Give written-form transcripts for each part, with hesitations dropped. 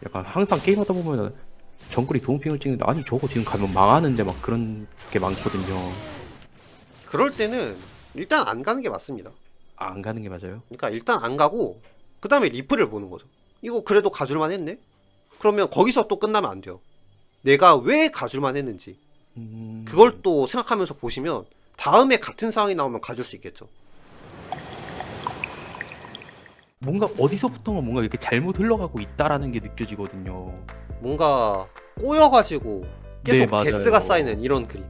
약간 항상 게임하다 보면은 정글이 좋은 핑을 찍는데 아니 저거 지금 가면 망하는데 막 그런 게 많거든요. 그럴 때는 일단 안 가는 게 맞습니다. 아, 안 가는 게 맞아요? 그러니까 일단 안 가고 그 다음에 리플을 보는 거죠. 이거 그래도 가줄만 했네? 그러면 거기서 또 끝나면 안 돼요. 내가 왜 가줄만 했는지 그걸 또 생각하면서 보시면 다음에 같은 상황이 나오면 가줄 수 있겠죠. 뭔가 어디서부턴가 뭔가 이렇게 잘못 흘러가고 있다라는 게 느껴지거든요. 뭔가 꼬여가지고 네, 계속 맞아요. 데스가 쌓이는 이런 그림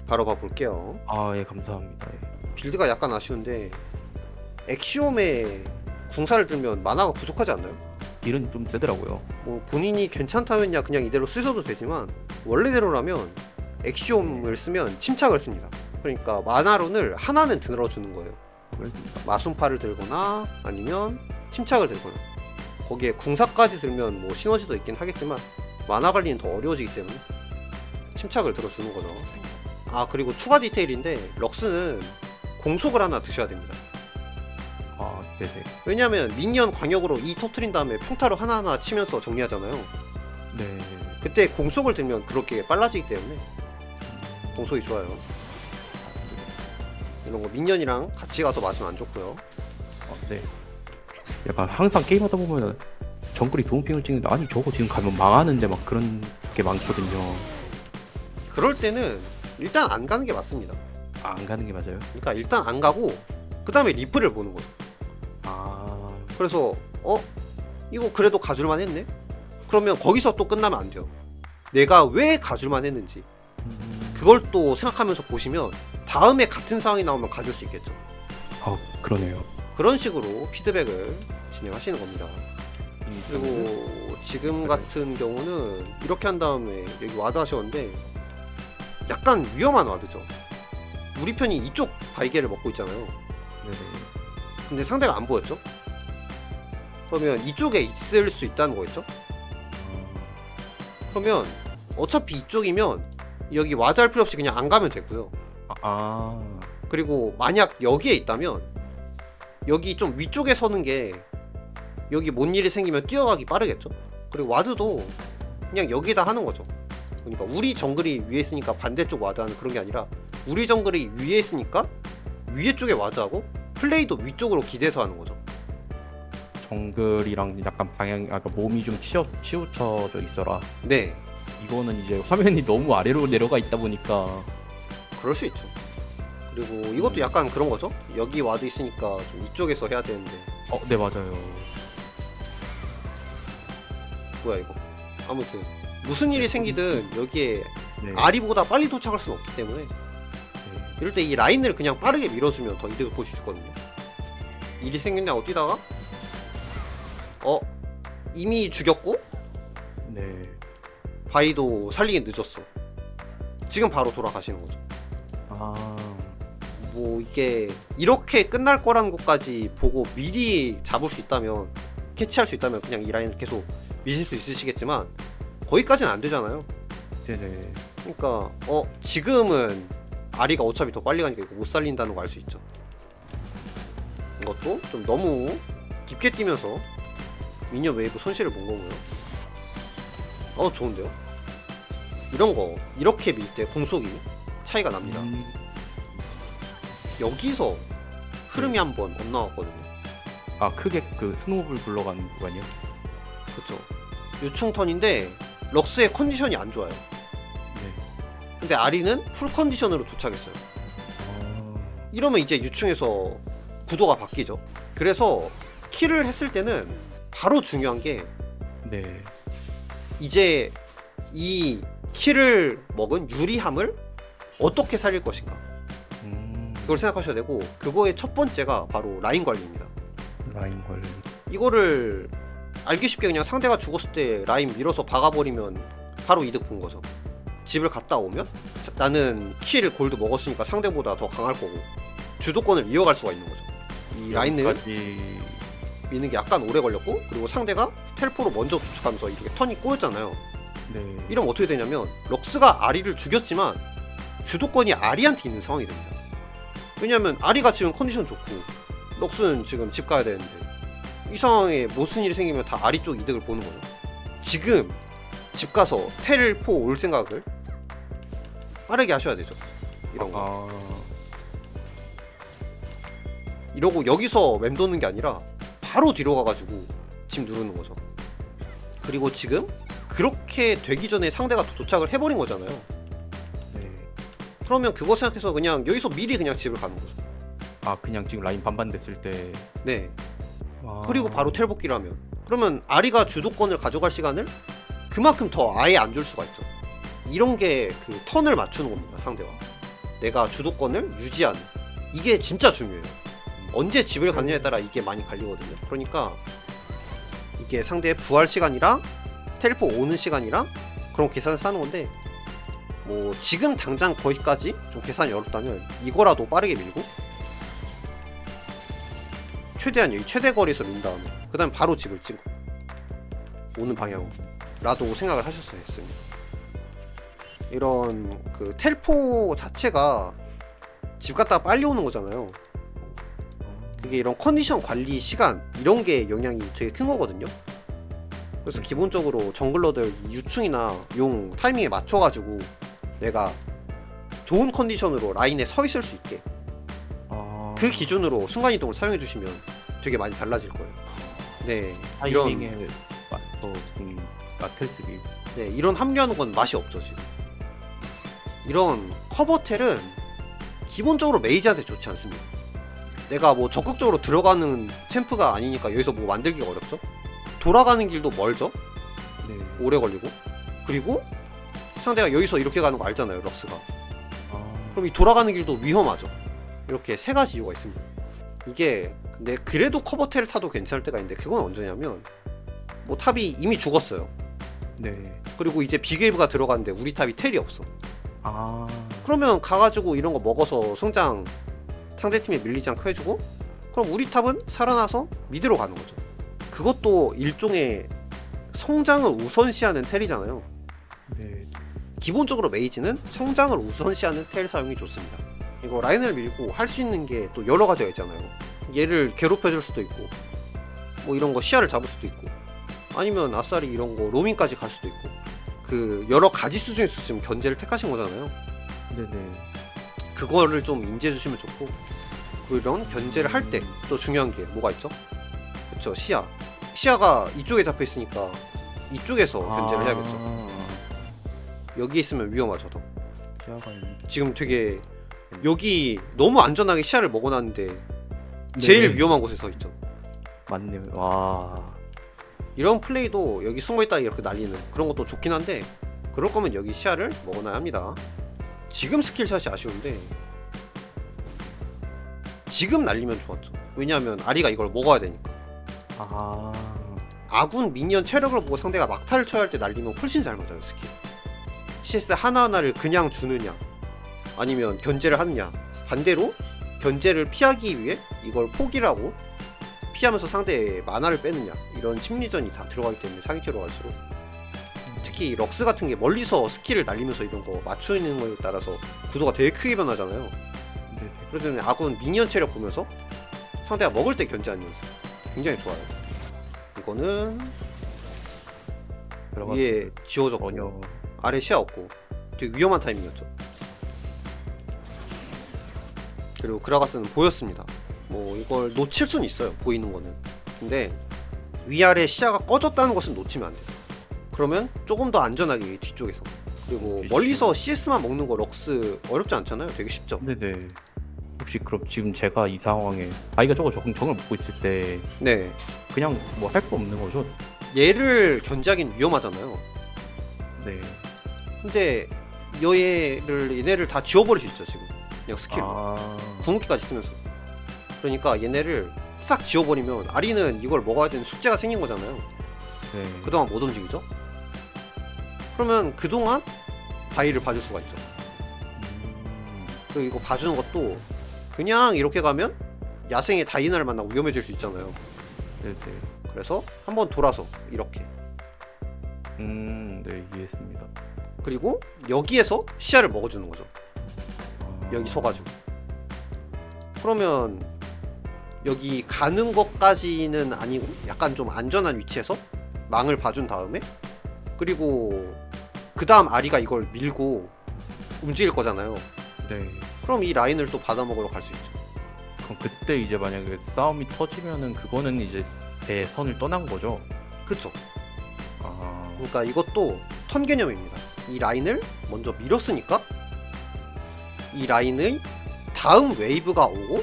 바로 봐볼게요. 아, 예, 감사합니다. 예. 빌드가 약간 아쉬운데 엑시옴에 궁사를 들면 만화가 부족하지 않나요? 딜은 좀 세더라고요. 뭐 본인이 괜찮다면야 그냥 이대로 쓰셔도 되지만 원래대로라면 엑시옴을 쓰면 침착을 씁니다. 그러니까 만화론을 하나는 들어주는 거예요. 그렇습니다. 마순파를 들거나 아니면 침착을 들거나 거기에 궁사까지 들면 뭐 시너지도 있긴 하겠지만 만화 관리는 더 어려워지기 때문에 침착을 들어주는 거죠. 아 그리고 추가 디테일인데 럭스는 공속을 하나 드셔야 됩니다. 아, 네네. 왜냐면 미니언 광역으로 2 터트린 다음에 평타로 하나하나 치면서 정리하잖아요. 네. 그때 공속을 들면 그렇게 빨라지기 때문에 공속이 좋아요. 이런 거 미니언이랑 같이 가서 마시면 안 좋고요. 네. 약간 항상 게임하다 보면은 정글이 좋은 핑을 찍는데 아니 저거 지금 가면 망하는데 막 그런 게 많거든요. 그럴 때는 일단 안 가는 게 맞습니다. 아, 안 가는 게 맞아요? 그러니까 일단 안 가고 그 다음에 리플을 보는 거예요. 아, 그래서 이거 그래도 가줄만 했네? 그러면 거기서 또 끝나면 안 돼요. 내가 왜 가줄만 했는지 그걸 또 생각하면서 보시면 다음에 같은 상황이 나오면 가줄 수 있겠죠. 아, 그러네요. 그런 식으로 피드백을 진행하시는 겁니다. 그리고 지금 같은 경우는 이렇게 한 다음에 여기 와드 하셨는데 약간 위험한 와드죠. 우리 편이 이쪽 발개를 먹고 있잖아요. 네네. 근데 상대가 안 보였죠? 그러면 이쪽에 있을 수 있다는 거겠죠? 그러면 어차피 이쪽이면 여기 와드 할 필요 없이 그냥 안 가면 되고요. 그리고 만약 여기에 있다면 여기 좀 위쪽에 서는 게 여기 뭔 일이 생기면 뛰어가기 빠르겠죠. 그리고 와드도 그냥 여기다 하는 거죠. 그러니까 우리 정글이 위에 있으니까 반대쪽 와드하는 그런 게 아니라 우리 정글이 위에 있으니까 위에 쪽에 와드하고 플레이도 위쪽으로 기대서 하는 거죠. 정글이랑 약간 방향, 아까 몸이 좀 치우쳐져 있어라. 네, 이거는 이제 화면이 너무 아래로 내려가 있다 보니까. 그럴 수 있죠. 그리고 이것도 약간 그런 거죠. 여기 와드 있으니까 좀 이쪽에서 해야 되는데 네, 맞아요. 뭐야 이거. 아무튼 무슨 일이 생기든 여기에 네. 아리보다 빨리 도착할 수는 없기 때문에 네. 이럴 때 이 라인을 그냥 빠르게 밀어주면 더 이득을 볼 수 있거든요. 일이 생긴다고 뛰다가 이미 죽였고 네. 바이도 살리기 늦었어. 지금 바로 돌아가시는 거죠. 아, 뭐 이게 이렇게 끝날 거라는 것까지 보고 미리 잡을 수 있다면, 캐치할 수 있다면 그냥 이 라인을 계속 미실 수 있으시겠지만 거기까지는 안 되잖아요. 네네. 그러니까 지금은 아리가 어차피 더 빨리 가니까 이거 못 살린다는 거 알 수 있죠. 이것도 좀 너무 깊게 뛰면서 미니언 웨이브 손실을 본 거고요. 좋은데요? 이런 거 이렇게 밀 때 공속이 차이가 납니다. 여기서 흐름이 한번 엇나왔거든요. 아, 크게 그 스노우볼 굴러가는 구간이요? 그쵸. 유충턴인데 럭스의 컨디션이 안 좋아요. 네. 근데 아리는 풀 컨디션으로 도착했어요. 이러면 이제 유충에서 구도가 바뀌죠. 그래서 킬을 했을 때는 바로 중요한 게 네. 이제 이 킬을 먹은 유리함을 어떻게 살릴 것인가, 그걸 생각하셔야 되고, 그거의 첫 번째가 바로 라인 관리입니다. 라인 관리. 이거를 알기 쉽게 그냥 상대가 죽었을 때 라인 밀어서 박아버리면 바로 이득 본 거죠. 집을 갔다 오면 나는 킬 골드 먹었으니까 상대보다 더 강할 거고 주도권을 이어갈 수가 있는 거죠. 이 라인을 여기까지... 미는 게 약간 오래 걸렸고, 그리고 상대가 텔포로 먼저 도착하면서 이렇게 턴이 꼬였잖아요. 네. 이러면 어떻게 되냐면 럭스가 아리를 죽였지만 주도권이 아리한테 있는 상황이 됩니다. 왜냐면 아리가 지금 컨디션 좋고 럭스는 지금 집 가야 되는데 이 상황에 무슨 일이 생기면 다 아리 쪽 이득을 보는 거죠. 지금 집 가서 텔포 올 생각을 빠르게 하셔야 되죠. 이런 거. 이러고 여기서 맴도는 게 아니라 바로 뒤로 가가지고 집 누르는 거죠. 그리고 지금 그렇게 되기 전에 상대가 도착을 해버린 거잖아요. 네. 그러면 그거 생각해서 그냥 여기서 미리 그냥 집을 가는 거죠. 아 그냥 지금 라인 반반 됐을 때. 네. 아. 그리고 바로 텔복기를 하면 그러면 아리가 주도권을 가져갈 시간을 그만큼 더 아예 안 줄 수가 있죠. 이런 게 그 턴을 맞추는 겁니다. 상대와 내가 주도권을 유지하는, 이게 진짜 중요해요. 언제 집을 갔냐에 따라 이게 많이 갈리거든요. 그러니까 이게 상대의 부활 시간이랑 텔포 오는 시간이랑 그런 계산을 쌓는 건데, 뭐 지금 당장 거기까지 좀 계산이 어렵다면 이거라도 빠르게 밀고 최대한 여기 최대 거리에서 민 다음에 그 다음에 바로 집을 찍고 오는 방향으로 라도 생각을 하셨어야 했습니다. 이런 그 텔포 자체가 집 갔다가 빨리 오는 거잖아요. 그게 이런 컨디션 관리 시간 이런 게 영향이 되게 큰 거거든요. 그래서 기본적으로 정글러들 유충이나 용 타이밍에 맞춰가지고 내가 좋은 컨디션으로 라인에 서 있을 수 있게 그 기준으로 순간이동을 사용해 주시면 되게 많이 달라질 거예요. 네, 타이밍에 맞춰 지금 나텔스기. 네, 이런 합류하는 건 맛이 없죠 지금. 이런 커버텔은 기본적으로 메이지한테 좋지 않습니다. 내가 뭐 적극적으로 들어가는 챔프가 아니니까 여기서 뭐 만들기가 어렵죠. 돌아가는 길도 멀죠. 네. 오래 걸리고. 그리고 상대가 여기서 이렇게 가는 거 알잖아요, 럭스가. 그럼 이 돌아가는 길도 위험하죠. 이렇게 세 가지 이유가 있습니다. 이게 근데 그래도 커버텔을 타도 괜찮을 때가 있는데, 그건 언제냐면 뭐 탑이 이미 죽었어요. 네. 그리고 이제 비게이브가 들어갔는데 우리 탑이 텔이 없어. 아. 그러면 가가지고 이런 거 먹어서 성장 상대팀에 밀리지 않고 해주고, 그럼 우리 탑은 살아나서 미드로 가는 거죠. 그것도 일종의 성장을 우선시하는 텔이잖아요. 네. 기본적으로 메이지는 성장을 우선시하는 텔 사용이 좋습니다. 이거 라인을 밀고 할 수 있는 게 또 여러 가지가 있잖아요. 얘를 괴롭혀줄 수도 있고, 뭐 이런 거 시야를 잡을 수도 있고, 아니면 아싸리 이런 거 로밍까지 갈 수도 있고, 그 여러 가지 수준에서 지금 견제를 택하신 거잖아요. 네네. 그거를 좀 인지해 주시면 좋고, 그리고 이런 견제를 할 때 또 중요한 게 뭐가 있죠? 그쵸, 시야가 이쪽에 잡혀 있으니까 이쪽에서 견제를 해야겠죠. 여기 있으면 위험하죠. 더. 시야가 지금 되게 여기 너무 안전하게 시야를 먹어놨는데 제일 위험한 곳에 서 있죠. 맞네요. 와. 이런 플레이도 여기 숨어있다 이렇게 날리는 그런 것도 좋긴 한데, 그럴 거면 여기 시야를 먹어놔야 합니다. 지금 스킬샷이 아쉬운데 지금 날리면 좋았죠. 왜냐하면 아리가 이걸 먹어야 되니까. 아군 미니언 체력을 보고 상대가 막타를 쳐야 할 때 날리면 훨씬 잘 맞아요. 스킬 CS 하나하나를 그냥 주느냐 아니면 견제를 하느냐, 반대로 견제를 피하기 위해 이걸 포기를 하고 피하면서 상대의 만화를 빼느냐, 이런 심리전이 다 들어가기 때문에 상위티로 갈수록 특히 럭스 같은 게 멀리서 스킬을 날리면서 이런 거 맞추는 거에 따라서 구도가 되게 크게 변하잖아요. 그렇기 때문에 아군 미니언 체력 보면서 상대가 먹을 때 견제하는 연습 굉장히 좋아요. 이거는 위에 지워졌고 아래 시야 없고 되게 위험한 타이밍이었죠. 그리고 그라가스는 보였습니다. 뭐 이걸 놓칠 수는 있어요, 보이는 거는. 근데 위아래 시야가 꺼졌다는 것은 놓치면 안 돼요. 그러면 조금 더 안전하게 뒤쪽에서. 그리고 멀리서 CS만 먹는 거 럭스 어렵지 않잖아요. 되게 쉽죠. 네네. 혹시 그럼 지금 제가 이 상황에 아이가 저거 정을 먹고 있을 때 네, 그냥 뭐 할 거 없는 거죠? 얘를 견제하긴 위험하잖아요. 네. 근데 얘네를 다 지워버릴 수 있죠. 지금 그냥 스킬로 궁극기까지 쓰면서. 그러니까 얘네를 싹 지워버리면 아리는 이걸 먹어야 되는 숙제가 생긴 거잖아요. 네. 그동안 못 움직이죠? 그러면 그동안 바위를 봐줄 수가 있죠. 그리고 이거 봐주는 것도 그냥 이렇게 가면 야생의 다이나를 만나고 위험해질 수 있잖아요. 네네. 그래서 한번 돌아서 이렇게. 네, 이해했습니다. 그리고 여기에서 시야를 먹어주는 거죠. 여기 서가지고. 그러면 여기 가는 것까지는 아니고 약간 좀 안전한 위치에서 망을 봐준 다음에 그리고 그 다음 아리가 이걸 밀고 움직일 거잖아요. 네. 그럼 이 라인을 또 받아먹으러 갈 수 있죠. 그럼 그때 이제 만약에 싸움이 터지면은 그거는 이제 배 선을 떠난 거죠. 그쵸? 아, 그러니까 이것도 턴 개념입니다. 이 라인을 먼저 밀었으니까 이 라인의 다음 웨이브가 오고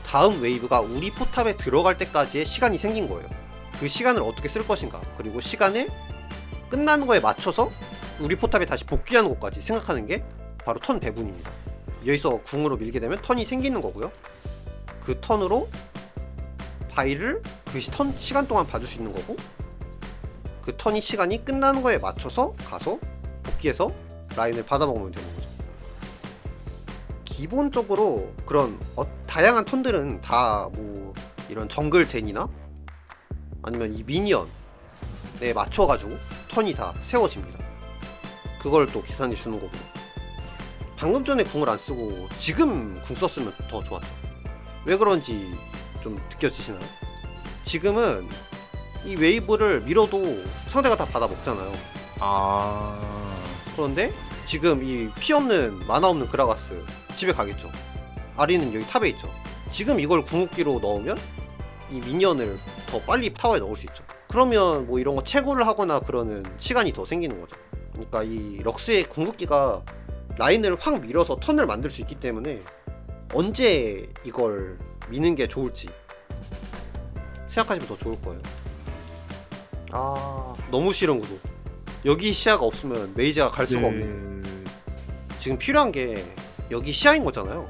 다음 웨이브가 우리 포탑에 들어갈 때까지의 시간이 생긴 거예요. 그 시간을 어떻게 쓸 것인가, 그리고 시간을 끝나는 거에 맞춰서 우리 포탑에 다시 복귀하는 것까지 생각하는 게 바로 턴 배분입니다. 여기서 궁으로 밀게 되면 턴이 생기는 거고요. 그 턴으로 바위를 그 턴 시간 동안 봐줄 수 있는 거고, 그 턴이 시간이 끝나는 거에 맞춰서 가서 복귀해서 라인을 받아먹으면 되는 거죠. 기본적으로 그런 다양한 턴들은 다 뭐 이런 정글 젠이나 아니면 이 미니언에 맞춰가지고 턴이 다 세워집니다. 그걸 또 계산해 주는 거고, 방금 전에 궁을 안 쓰고 지금 궁 썼으면 더 좋았죠. 왜 그런지 좀 느껴지시나요? 지금은 이 웨이브를 밀어도 상대가 다 받아 먹잖아요. 아, 그런데 지금 이 피 없는 마나 없는 그라가스 집에 가겠죠. 아리는 여기 탑에 있죠. 지금 이걸 궁극기로 넣으면 이 미니언을 더 빨리 타워에 넣을 수 있죠. 그러면 뭐 이런 거 채굴을 하거나 그러는 시간이 더 생기는 거죠. 그러니까 이 럭스의 궁극기가 라인을 확 밀어서 턴을 만들 수 있기 때문에 언제 이걸 미는 게 좋을지 생각하시면 더 좋을 거예요. 아, 너무 싫은 구도. 여기 시야가 없으면 메이저가 갈 수가 없는. 지금 필요한 게 여기 시야인 거잖아요.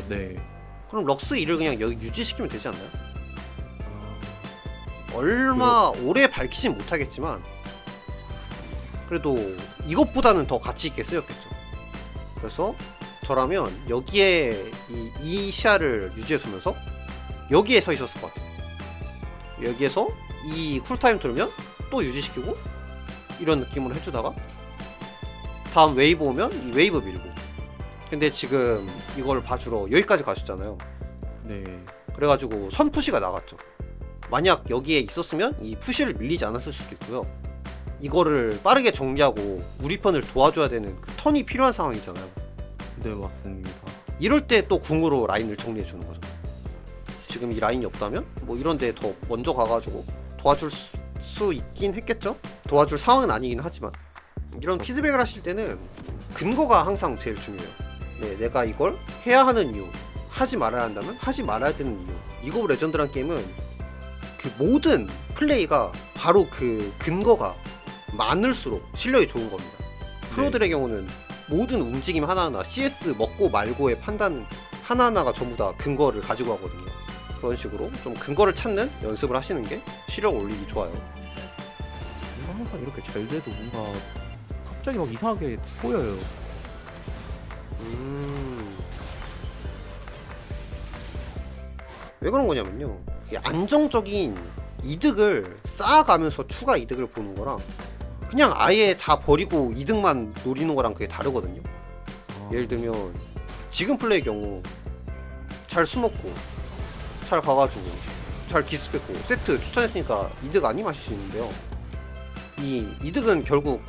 네. 그럼 럭스 1을 그냥 여기 유지시키면 되지 않나요? 얼마 오래 밝히진 못하겠지만 그래도 이것보다는 더 가치 있게 쓰였겠죠. 그래서 저라면 여기에 이 시야를 유지해주면서 여기에 서 있었을 것 같아요. 여기에서 이 쿨타임 돌면 또 유지시키고 이런 느낌으로 해주다가 다음 웨이브 오면 이 웨이브 밀고. 근데 지금 이걸 봐주러 여기까지 가셨잖아요. 네. 그래가지고 선 푸시가 나갔죠. 만약 여기에 있었으면 이 푸시를 밀리지 않았을 수도 있고요. 이거를 빠르게 정리하고 우리 편을 도와줘야 되는 그 턴이 필요한 상황이잖아요. 네, 맞습니다. 이럴 때 또 궁으로 라인을 정리해 주는 거죠. 지금 이 라인이 없다면 뭐 이런 데 더 먼저 가가지고 도와줄 수 있긴 했겠죠. 도와줄 상황은 아니긴 하지만 이런 피드백을 하실 때는 근거가 항상 제일 중요해요. 네, 내가 이걸 해야 하는 이유, 하지 말아야 한다면 하지 말아야 되는 이유. 리그 오브 레전드란 게임은 그 모든 플레이가 바로 그 근거가 많을수록 실력이 좋은 겁니다. 프로들의 경우는 모든 움직임 하나하나 CS 먹고 말고의 판단 하나하나가 전부 다 근거를 가지고 하거든요. 그런 식으로 좀 근거를 찾는 연습을 하시는 게 실력 올리기 좋아요. 항상 이렇게 잘 돼도 뭔가 갑자기 막 이상하게 보여요. 왜 그런 거냐면요, 이게 안정적인 이득을 쌓아가면서 추가 이득을 보는 거랑 그냥 아예 다 버리고 이득만 노리는 거랑 그게 다르거든요. 예를 들면 지금 플레이의 경우 잘 숨었고 잘 가가지고 잘 기습했고 세트 추천했으니까 이득 아님 하실 수 있는데요, 이 이득은 결국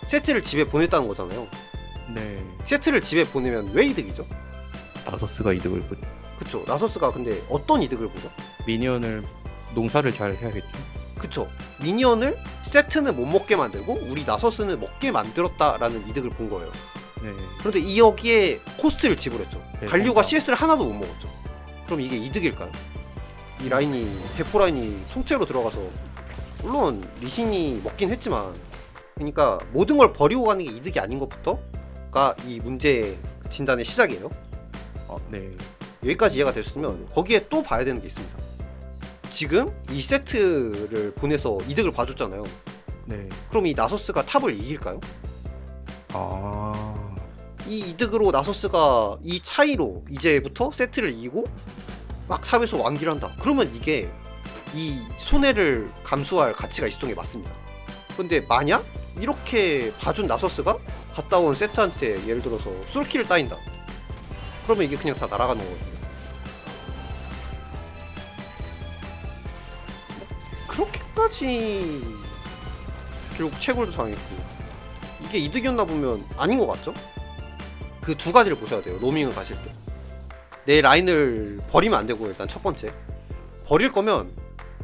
세트를 집에 보냈다는 거잖아요. 네. 세트를 집에 보내면 왜 이득이죠? 나서스가 이득을 보죠. 그쵸. 나서스가 근데 어떤 이득을 보죠? 미니언을 농사를 잘 해야겠죠. 그쵸. 미니언을 세트는 못 먹게 만들고 우리 나서스는 먹게 만들었다라는 이득을 본 거예요. 네. 그런데 이 여기에 코스트를 지불했죠. 네, 갈류가 맞다. CS를 하나도 못 먹었죠. 그럼 이게 이득일까요? 이 라인이 대포 라인이 통째로 들어가서 물론 리신이 먹긴 했지만, 그러니까 모든 걸 버리고 가는 게 이득이 아닌 것부터가 이 문제의 진단의 시작이에요. 네. 여기까지 이해가 됐으면 거기에 또 봐야 되는 게 있습니다. 지금 이 세트를 보내서 이득을 봐줬잖아요. 네. 그럼 이 나서스가 탑을 이길까요? 아. 이 이득으로 나서스가 이 차이로 이제부터 세트를 이기고 막 탑에서 완기를 한다. 그러면 이게 이 손해를 감수할 가치가 있었던 게 맞습니다. 근데 만약 이렇게 봐준 나서스가 갔다 온 세트한테 예를 들어서 솔킬을 따인다. 그러면 이게 그냥 다 날아가는 거거든요. 그렇게까지 결국 채굴도 당했고. 이게 이득이었나 보면 아닌 것 같죠? 그 두 가지를 보셔야 돼요. 로밍을 가실 때. 내 라인을 버리면 안 되고, 일단 첫 번째. 버릴 거면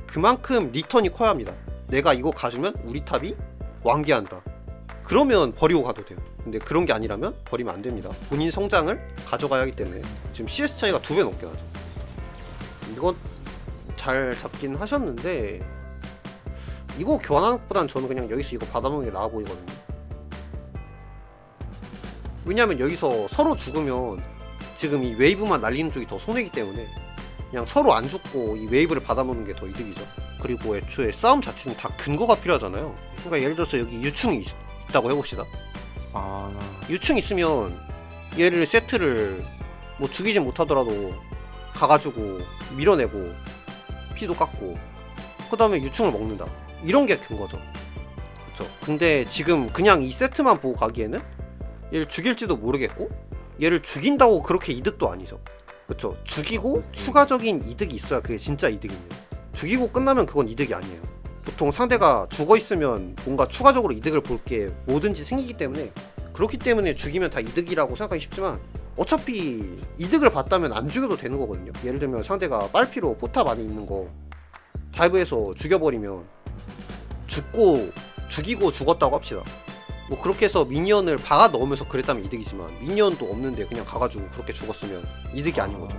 그만큼 리턴이 커야 합니다. 내가 이거 가주면 우리 탑이 완기한다. 그러면 버리고 가도 돼요. 근데 그런 게 아니라면 버리면 안 됩니다. 본인 성장을 가져가야 하기 때문에. 지금 CS 차이가 2배 넘게 나죠. 이건 잘 잡긴 하셨는데, 이거 교환하는 것보단 저는 그냥 여기서 이거 받아먹는 게 나아 보이거든요. 왜냐면 여기서 서로 죽으면 지금 이 웨이브만 날리는 쪽이 더 손해이기 때문에 그냥 서로 안 죽고 이 웨이브를 받아먹는 게 더 이득이죠. 그리고 애초에 싸움 자체는 다 근거가 필요하잖아요. 그러니까 예를 들어서 여기 유충이 있다고 해봅시다. 아, 유충 있으면 얘를 세트를 뭐 죽이진 못하더라도 가가지고 밀어내고 피도 깎고 그 다음에 유충을 먹는다. 이런 게 근거죠. 그쵸. 근데 지금 그냥 이 세트만 보고 가기에는 얘를 죽일지도 모르겠고 얘를 죽인다고 그렇게 이득도 아니죠. 그쵸. 죽이고 추가적인 이득이 있어야 그게 진짜 이득입니다. 죽이고 끝나면 그건 이득이 아니에요. 보통 상대가 죽어있으면 뭔가 추가적으로 이득을 볼 게 뭐든지 생기기 때문에, 그렇기 때문에 죽이면 다 이득이라고 생각하기 쉽지만 어차피 이득을 봤다면 안 죽여도 되는 거거든요. 예를 들면 상대가 빨피로 포탑 안에 있는 거 다이브해서 죽여버리면 죽이고 죽었다고 합시다. 뭐 그렇게 해서 미니언을 박아 넣으면서 그랬다면 이득이지만 미니언도 없는데 그냥 가가지고 그렇게 죽었으면 이득이 아닌 거죠.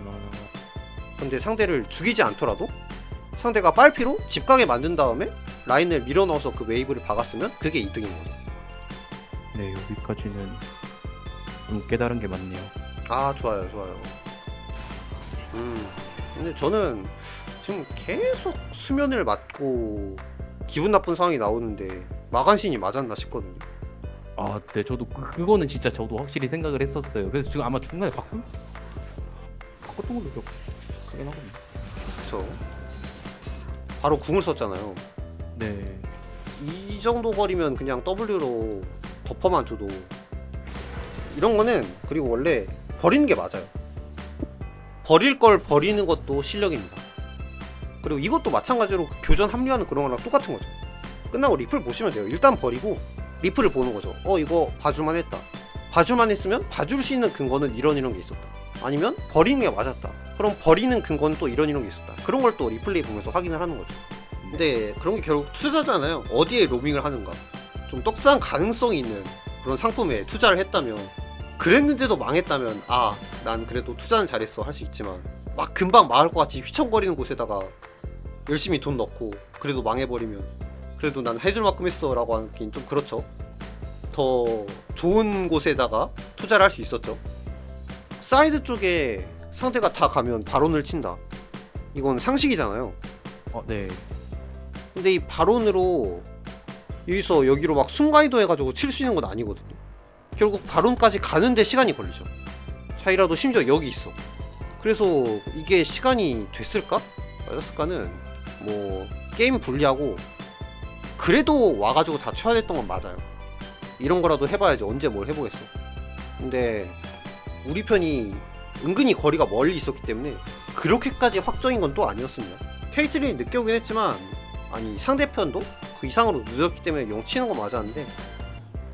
근데 상대를 죽이지 않더라도 상대가 빨피로 집 가게 만든 다음에 라인을 밀어 넣어서 그 웨이브를 박았으면 그게 이득인 거죠. 네, 여기까지는 좀 깨달은 게 많네요. 아, 좋아요. 근데 저는 지금 계속 수면을 맞고 기분 나쁜 상황이 나오는데 마간신이 맞았나 싶거든요. 아, 네, 저도 그거는 진짜 저도 확실히 생각을 했었어요. 그래서 지금 아마 중간에 바꿨던 걸로 기억하긴 하거든요. 그쵸. 바로 궁을 썼잖아요. 네, 이 정도 거리면 그냥 W로 덮어만 줘도 이런 거는, 그리고 원래 버리는 게 맞아요. 버릴 걸 버리는 것도 실력입니다. 그리고 이것도 마찬가지로 그 교전 합류하는 그런 거랑 똑같은 거죠. 끝나고 리플 보시면 돼요. 일단 버리고 리플을 보는 거죠. 이거 봐줄만 했다. 봐줄만 했으면 봐줄 수 있는 근거는 이런 게 있었다. 아니면 버리는 게 맞았다. 그럼 버리는 근거는 또 이런 게 있었다. 그런 걸 또 리플레이 보면서 확인을 하는 거죠. 근데 그런 게 결국 투자잖아요. 어디에 로밍을 하는가. 좀 떡상 가능성이 있는 그런 상품에 투자를 했다면, 그랬는데도 망했다면 난 그래도 투자는 잘했어 할 수 있지만, 막 금방 망할 것 같이 휘청거리는 곳에다가 열심히 돈 넣고 그래도 망해버리면 그래도 난 해줄 만큼 했어 라고 하긴 좀 그렇죠. 더 좋은 곳에다가 투자를 할 수 있었죠. 사이드 쪽에 상대가 다 가면 바론을 친다. 이건 상식이잖아요. 네. 근데 이 바론으로 여기서 여기로 막 순간이동 해가지고 칠 수 있는 건 아니거든요. 결국 바론까지 가는데 시간이 걸리죠. 차이라도 심지어 여기 있어. 그래서 이게 시간이 됐을까? 맞았을까는 뭐 게임 분리하고 그래도 와가지고 다 쳐야 됐던 건 맞아요. 이런 거라도 해봐야지 언제 뭘 해보겠어. 근데 우리 편이 은근히 거리가 멀리 있었기 때문에 그렇게까지 확정인 건 또 아니었습니다. 케이틀린이 늦게 오긴 했지만 상대편도 그 이상으로 늦었기 때문에 용 치는 거 맞았는데,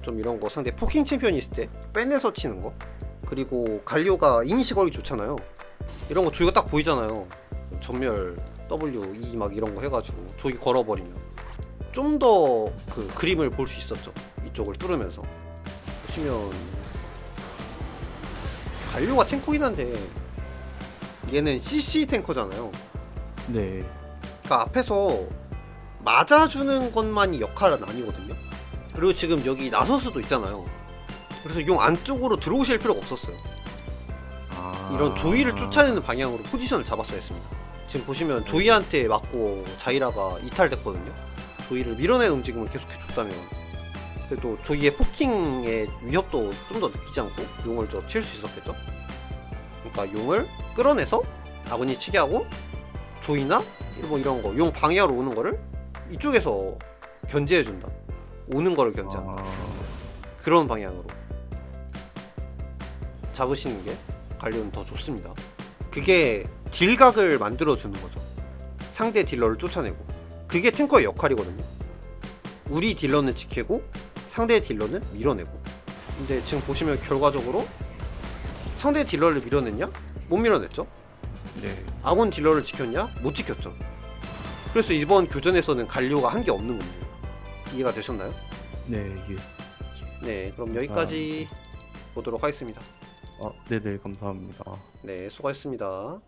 좀 이런 거 상대 포킹 챔피언이 있을 때 빼내서 치는 거, 그리고 갈리오가 이니시 걸기 좋잖아요. 이런 거 조이가 딱 보이잖아요. 전멸 W, E 막 이런 거 해가지고 조이 걸어버리면 좀 더 그 그림을 볼 수 있었죠. 이쪽을 뚫으면서 보시면 갈리오가 탱커긴 한데 얘는 CC 탱커잖아요. 네. 그러니까 앞에서 맞아주는 것만이 역할은 아니거든요. 그리고 지금 여기 나서스도 있잖아요. 그래서 용 안쪽으로 들어오실 필요가 없었어요. 이런 조이를 쫓아내는 방향으로 포지션을 잡았어야 했습니다. 지금 보시면 조이한테 맞고 자이라가 이탈됐거든요. 조이를 밀어내는 움직임을 계속해줬다면 그래도 조이의 포킹의 위협도 좀 더 느끼지 않고 용을 칠 수 있었겠죠. 그러니까 용을 끌어내서 아군이 치게 하고 조이나 뭐 이런 거 용 방해하러 오는 거를 이쪽에서 견제해준다. 오는 거를 견제한다. 그런 방향으로 잡으시는 게 갈리오는 더 좋습니다. 그게 딜각을 만들어주는 거죠. 상대 딜러를 쫓아내고. 그게 탱커의 역할이거든요. 우리 딜러는 지키고 상대 딜러는 밀어내고. 근데 지금 보시면 결과적으로 상대 딜러를 밀어냈냐? 못 밀어냈죠. 네. 아군 딜러를 지켰냐? 못 지켰죠. 그래서 이번 교전에서는 갈리오가 한 게 없는 겁니다. 이해가 되셨나요? 네, 예. 네, 그럼 여기까지 보도록 하겠습니다. 네네, 감사합니다. 네, 수고하셨습니다.